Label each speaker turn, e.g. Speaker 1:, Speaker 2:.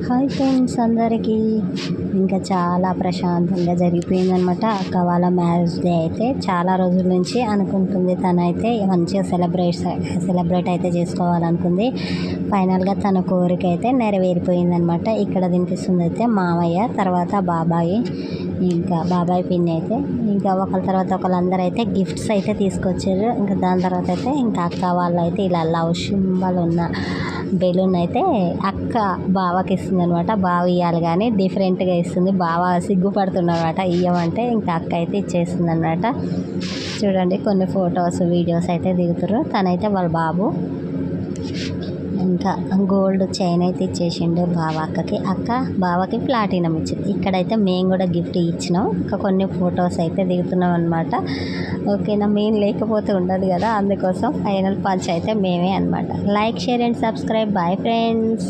Speaker 1: Hi friends అందరికీ. ఇంకా చాలా ప్రశాంతంగా జరిగిపోయిందనమాట అక్క వాళ్ళ మ్యారేజ్ డే. అయితే చాలా రోజుల నుంచి అనుకుంటుంది తనైతే మంచిగా సెలబ్రేట్ అయితే చేసుకోవాలనుకుంది. ఫైనల్గా తన కోరిక అయితే నెరవేరిపోయిందనమాట. ఇక్కడ తినిపిస్తుంది అయితే మామయ్య, తర్వాత బాబాయి, ఇంకా బాబాయ్ పిన్ని అయితే ఇంకా ఒకళ్ళ తర్వాత ఒకళ్ళు అందరూ అయితే గిఫ్ట్స్ అయితే తీసుకొచ్చారు. ఇంకా దాని తర్వాత అయితే ఇంకా అక్క వాళ్ళు అయితే ఇలా లవ్ సింబల్ ఉన్న బెలూన్ అయితే అక్క బావకి ఇస్తుంది అనమాట. బావ ఇవ్వాలి కానీ డిఫరెంట్గా ఇస్తుంది. బావ సిగ్గుపడుతున్నమాట ఇవ్వమంటే, ఇంకా అక్క అయితే ఇచ్చేస్తుంది అనమాట. చూడండి కొన్ని ఫొటోస్ వీడియోస్ అయితే దిగుతారు. తనైతే వాళ్ళ బాబు ఇంకా గోల్డ్ చైన్ అయితే ఇచ్చేసిండు బావ అక్కకి. అక్క బావకి ప్లాటినం ఇచ్చింది. ఇక్కడైతే మేము కూడా గిఫ్ట్ ఇచ్చినాం. ఇంకా కొన్ని ఫొటోస్ అయితే దిగుతున్నాం అనమాట. ఓకేనా, మేము లేకపోతే ఉండదు కదా, అందుకోసం ఫైనల్ పంచ్ అయితే మేమే అనమాట. Like, share and subscribe. Bye friends.